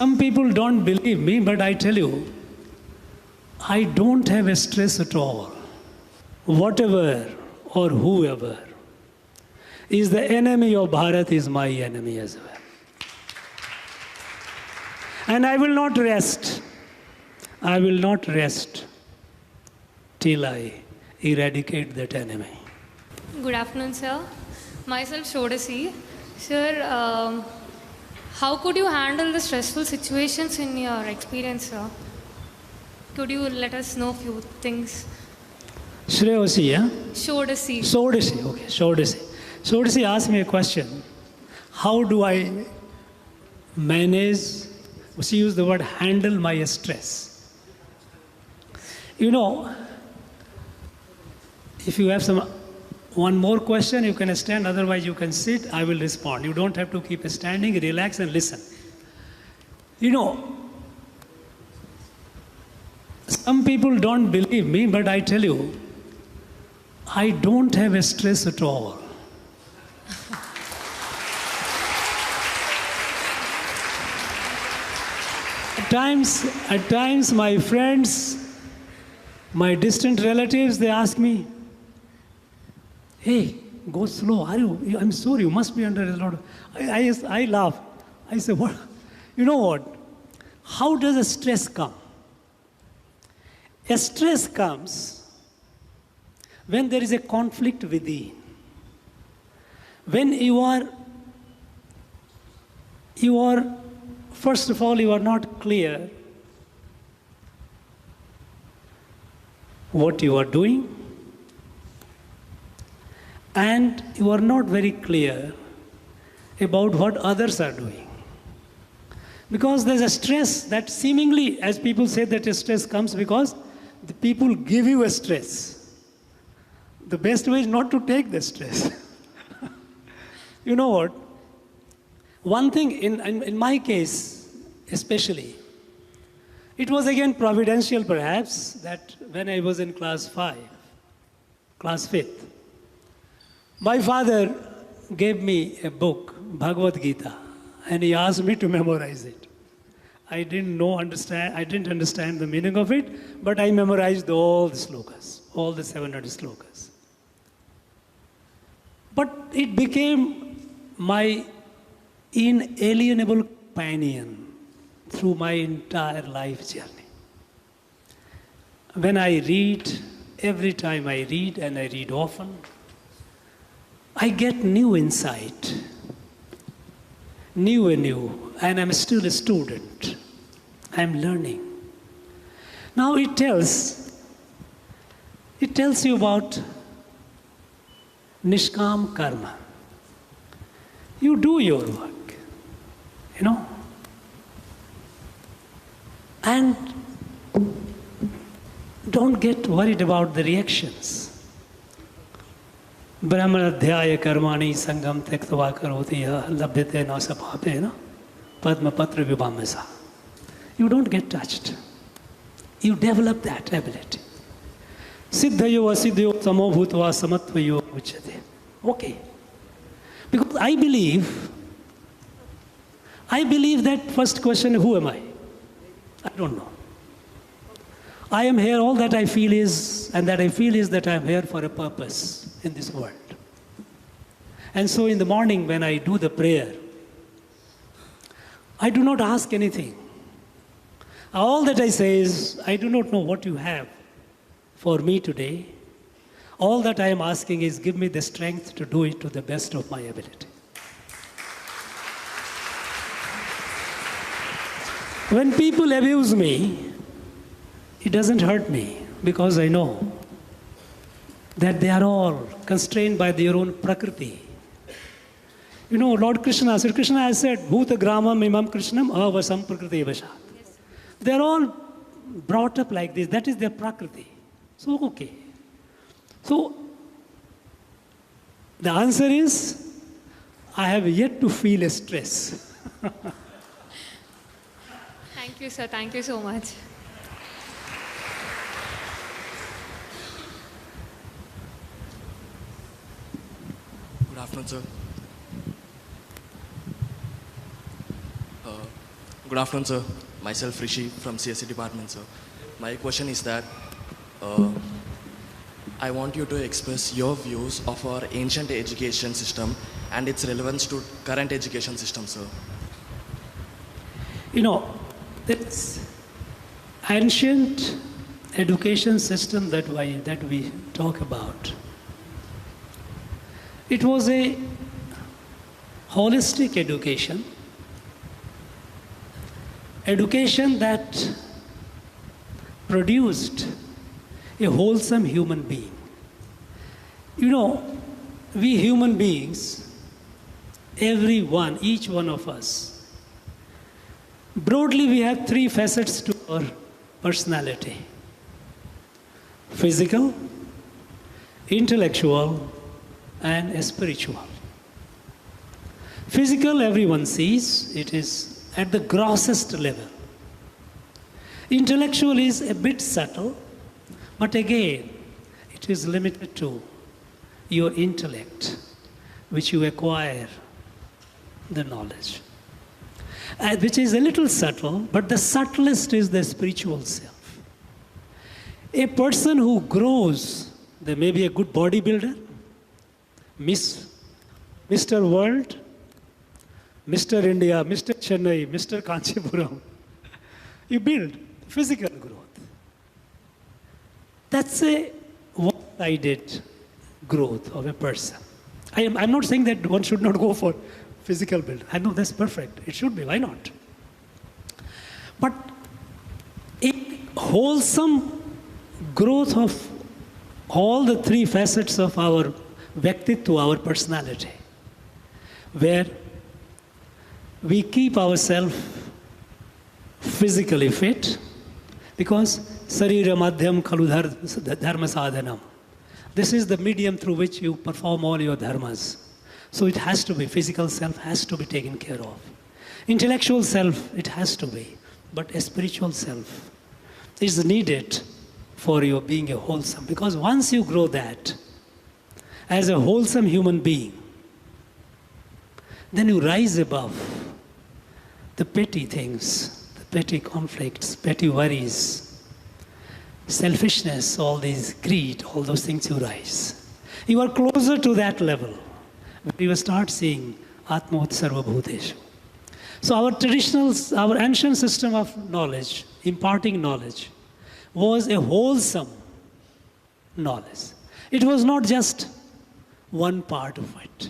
Some people don't believe me, but I tell you, I don't have a stress at all. Whatever or whoever is the enemy of Bharat is my enemy as well. And I will not rest. I will not rest till I eradicate that enemy. Good afternoon, sir. Myself, Shodasi. Sir, how could you handle the stressful situations in your experience, sir? Could you let us know a few things? Shreyasi, yeah? Shodasi. Shodasi, okay, Shodasi. Shodasi asked me a question. How do I manage, she used the word handle my stress. You know, if you have one more question, you can stand, otherwise you can sit, I will respond. You don't have to keep standing, relax and listen. You know, some people don't believe me, but I tell you, I don't have a stress at all. At times my friends, my distant relatives, they ask me, hey, go slow, I'm sorry, you must be under a lot of... I laugh. I say, what? You know what? How does a stress come? A stress comes when there is a conflict within. When you are, first of all, you are not clear what you are doing, and you are not very clear about what others are doing. Because there's a stress that seemingly, as people say, that a stress comes because the people give you a stress. The best way is not to take the stress. You know what? One thing, in my case especially, it was again providential perhaps, that when I was in class 5th, my father gave me a book, Bhagavad Gita, and he asked me to memorize it. I didn't understand the meaning of it, but I memorized all the slokas, all the 700 slokas. But it became my inalienable companion through my entire life journey. When I read, every time I read, and I read often, I get new insight, new and new, and I'm still a student. I'm learning. Now it tells you about Nishkam Karma. You do your work, you know, and don't get worried about the reactions. Brahmanadhyaya karmani sangam tektva karoti labhyate na sapape na padma patra vibhamasa. You don't get touched. You develop that ability. Siddhayo asiddhayo samo bhutva samatvayo uchyate. Okay. Because I believe that first question, who am I? I don't know. I am here, all that I feel is, and that I feel is that I am here for a purpose in this world. And so in the morning when I do the prayer, I do not ask anything. All that I say is, I do not know what you have for me today. All that I am asking is, give me the strength to do it to the best of my ability. When people abuse me, it doesn't hurt me, because I know that they are all constrained by their own prakriti. You know, Lord Krishna, Sri Krishna has said, Bhuta Gramam Imam Krishnam Avasam Prakriti Vashat. They are all brought up like this. That is their prakriti. So, okay. So, the answer is, I have yet to feel a stress. Thank you, sir. Thank you so much. Good afternoon, sir. Good afternoon, sir. Myself Rishi from CSE department, sir. My question is that I want you to express your views of our ancient education system and its relevance to current education system, sir. You know, this ancient education system that we talk about, it was a holistic education that produced a wholesome human being. You know, we human beings, everyone, each one of us, broadly we have three facets to our personality: physical, intellectual, and spiritual. Physical, everyone sees, it is at the grossest level. Intellectual is a bit subtle, but again, it is limited to your intellect, which you acquire the knowledge. Which is a little subtle, but the subtlest is the spiritual self. A person who grows, there may be a good bodybuilder, Mr. World, Mr. India, Mr. Chennai, Mr. Kanchipuram. You build physical growth. That's a one-sided growth of a person. I'm not saying that one should not go for physical build. I know that's perfect. It should be. Why not? But a wholesome growth of all the three facets of our Vyaktitva, our personality, where we keep ourselves physically fit, because sarira madhyam khalu dharma sadhanam. This is the medium through which you perform all your dharmas. So it has to be, physical self has to be taken care of. Intellectual self, it has to be. But a spiritual self is needed for your being a wholesome. Because once you grow that, as a wholesome human being, then you rise above the petty things, the petty conflicts, petty worries, selfishness, all these greed, all those things you rise. You are closer to that level. You will start seeing Atmot Sarva Bhuteshu. So our ancient system of knowledge, imparting knowledge, was a wholesome knowledge. It was not just one part of it.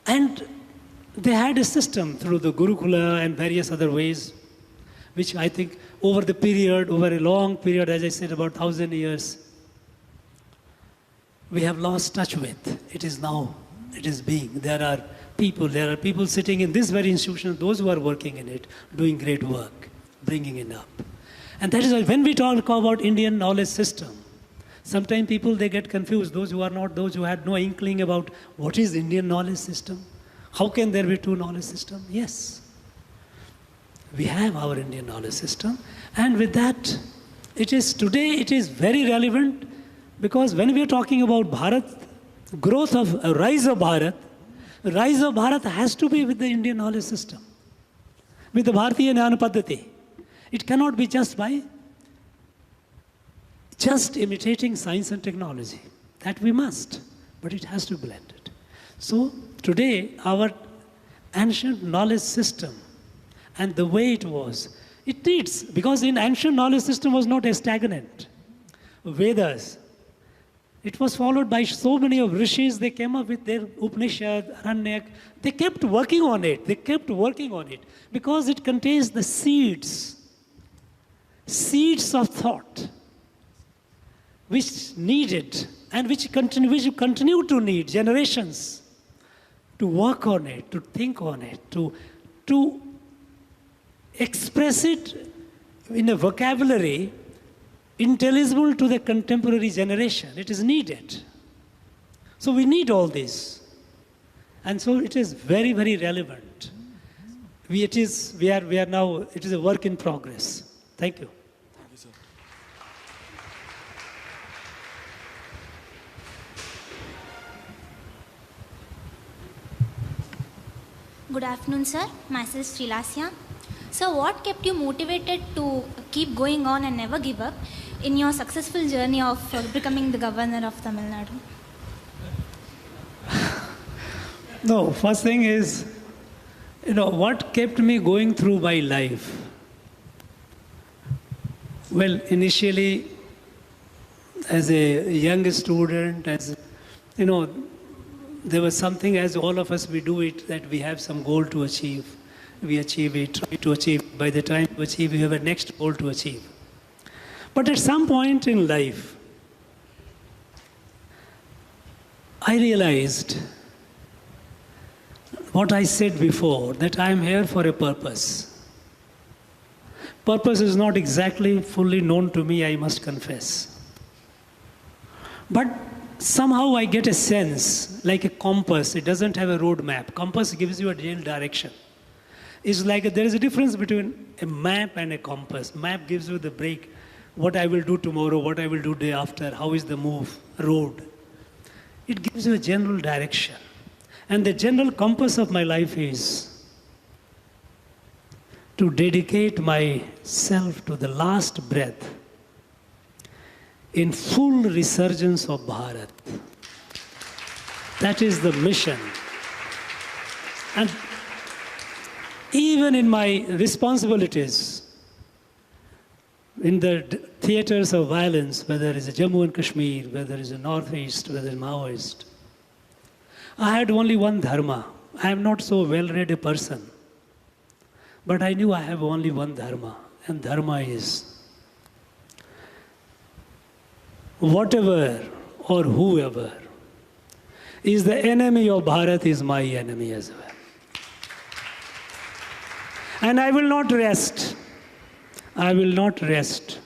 And they had a system through the Gurukula and various other ways, which I think over a long period, as I said, about 1,000 years, we have lost touch with. It is being. There are people sitting in this very institution, those who are working in it, doing great work, bringing it up. And that is why when we talk about Indian knowledge system, sometimes people, they get confused, those who had no inkling about what is Indian knowledge system. How can there be two knowledge systems? Yes. We have our Indian knowledge system. And with that, today it is very relevant, because when we are talking about Bharat, growth of rise of Bharat has to be with the Indian knowledge system, with the Bharatiya Jnana Paddhati. It cannot be just imitating science and technology. That we must, but it has to be blended. So today, our ancient knowledge system and the way it was, it needs, because in ancient knowledge system was not a stagnant. Vedas, it was followed by so many of rishis. They came up with their Upanishad, Aranyak. They kept working on it. Because it contains the seeds of thought, which needed and which continue to need generations to work on it, to think on it, to express it in a vocabulary intelligible to the contemporary generation. It is needed. So we need all this. And so it is very, very relevant. It is a work in progress. Thank you. Thank you, sir. Good afternoon, sir. Myself Srilasya. So, what kept you motivated to keep going on and never give up in your successful journey of becoming the governor of Tamil Nadu? No, first thing is, what kept me going through my life? Well, initially, as a young student, there was something, as all of us, we do it, that we have some goal to achieve. We achieve it, try to achieve. By the time you achieve, you have a next goal to achieve. But at some point in life, I realized what I said before, that I am here for a purpose. Purpose is not exactly fully known to me, I must confess. But somehow I get a sense, like a compass. It doesn't have a road map. Compass gives you a real direction. It's like there is a difference between a map and a compass. Map gives you the break, what I will do tomorrow, what I will do day after, how is the move, road. It gives you a general direction. And the general compass of my life is to dedicate myself to the last breath in full resurgence of Bharat. That is the mission. And even in my responsibilities, in the theaters of violence, whether it's Jammu and Kashmir, whether it's the Northeast, whether it's Maoist, I had only one dharma. I am not so well-read a person. But I knew I have only one dharma. And dharma is whatever or whoever is the enemy of Bharat is my enemy as well. And I will not rest. I will not rest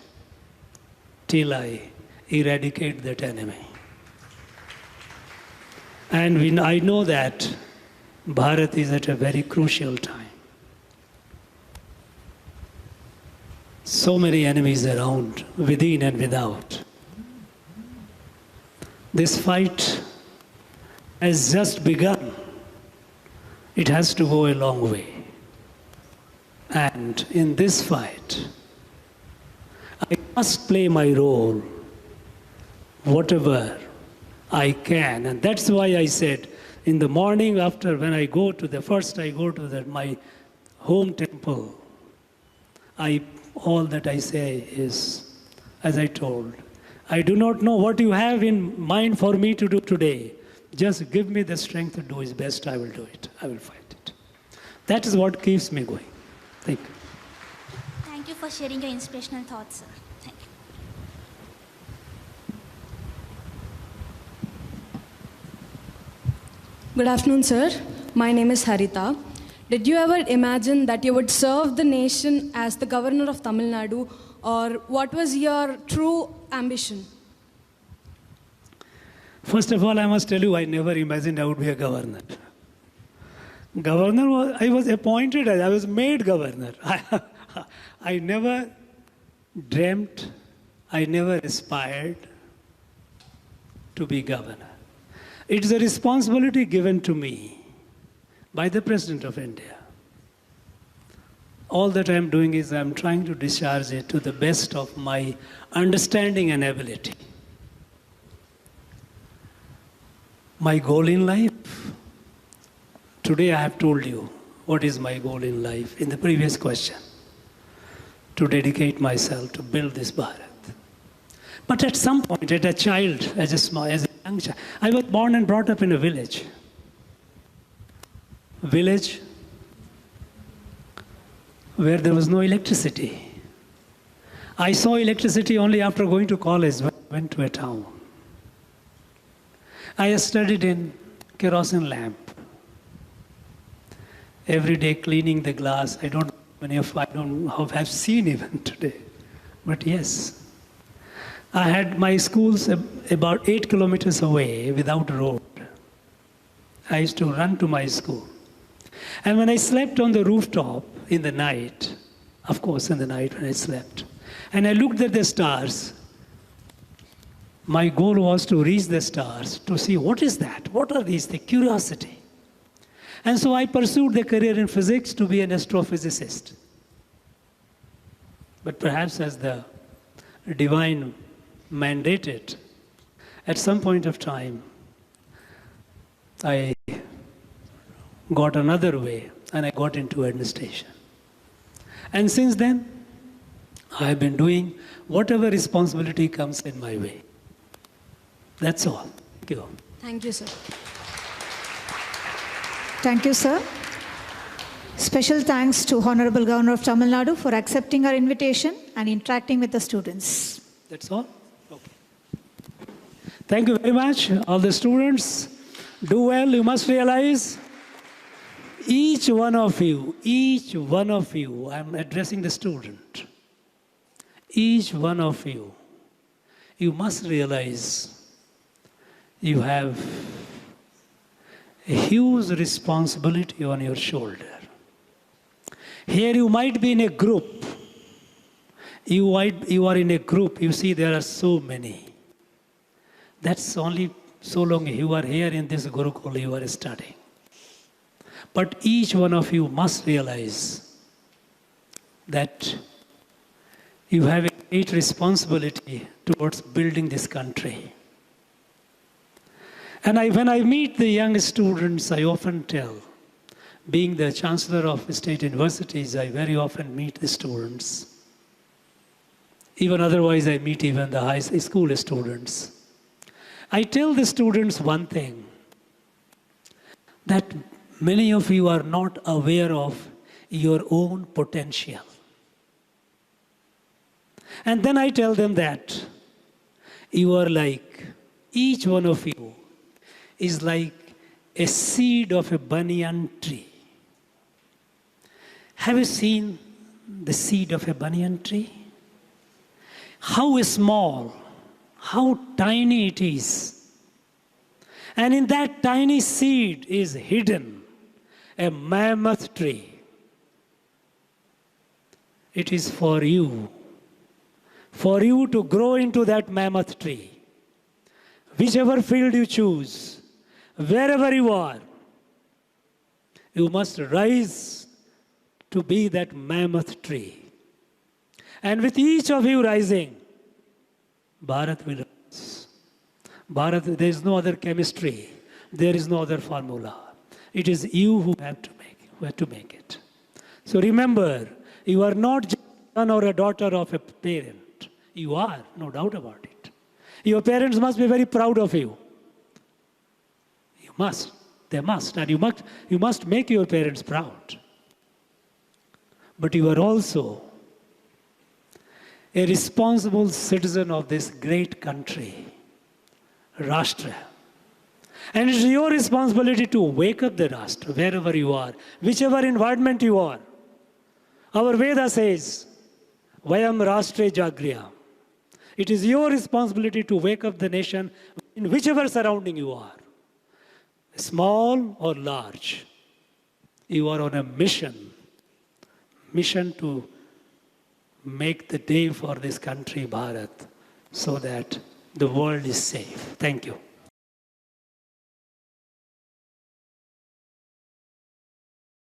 till I eradicate that enemy. And I know that Bharat is at a very crucial time. So many enemies around, within and without. This fight has just begun. It has to go a long way. And in this fight, I must play my role, whatever I can. And that's why I said, in the morning after, when I go to my home temple, all that I say is, as I told, I do not know what you have in mind for me to do today. Just give me the strength to do his best, I will do it. I will fight it. That is what keeps me going. Thank you. Thank you for sharing your inspirational thoughts, sir. Thank you. Good afternoon, sir. My name is Harita. Did you ever imagine that you would serve the nation as the governor of Tamil Nadu, or what was your true ambition? First of all, I must tell you, I never imagined I would be a governor. I was appointed as, I was made governor. I never dreamt, I never aspired to be governor. It is a responsibility given to me by the President of India. All that I am doing is I am trying to discharge it to the best of my understanding and ability. My goal in life, today I have told you what is my goal in life in the previous question. To dedicate myself to build this Bharat. But at some point, as a child, as a young child, I was born and brought up in a village. Village where there was no electricity. I saw electricity only after going to college when I went to a town. I studied in kerosene lamp. Every day cleaning the glass. I don't have seen even today. But yes. I had my schools about 8 kilometers away without road. I used to run to my school. And when I slept on the rooftop in the night, of course in the night when I slept, and I looked at the stars, my goal was to reach the stars, to see what is that? What are these? The curiosity. And so I pursued the career in physics to be an astrophysicist. But perhaps as the divine mandated, at some point of time, I got another way and I got into administration. And since then, I have been doing whatever responsibility comes in my way. That's all. Thank you. Thank you, sir. Thank you, sir. Special thanks to Honorable Governor of Tamil Nadu for accepting our invitation and interacting with the students. That's all? Okay. Thank you very much, all the students. Do well. You must realize, each one of you, I'm addressing the student. Each one of you, you must realize you have a huge responsibility on your shoulder. Here you might be in a group. You are in a group. You see there are so many. That's only so long you are here in this Gurukul, you are studying. But each one of you must realize that you have a great responsibility towards building this country. And when I meet the young students, I often tell, being the Chancellor of State Universities, I very often meet the students. Even otherwise, I meet even the high school students. I tell the students one thing, that many of you are not aware of your own potential. And then I tell them that you are like, each one of you is like a seed of a banyan tree. Have you seen the seed of a banyan tree? How small, how tiny it is. And in that tiny seed is hidden a mammoth tree. It is for you to grow into that mammoth tree. Whichever field you choose, wherever you are, you must rise to be that mammoth tree. And with each of you rising, Bharat will rise. Bharat, there is no other chemistry. There is no other formula. It is you who have to make it. So remember, you are not just a son or a daughter of a parent. You are, no doubt about it. Your parents must be very proud of you. You must. They must. And you must make your parents proud. But you are also a responsible citizen of this great country, Rashtra. And it's your responsibility to wake up the Rashtra wherever you are, whichever environment you are. Our Veda says, Vayam Rashtre Jagriya. It is your responsibility to wake up the nation in whichever surrounding you are, small or large. You are on a mission to make the day for this country, Bharat, so that the world is safe. Thank you.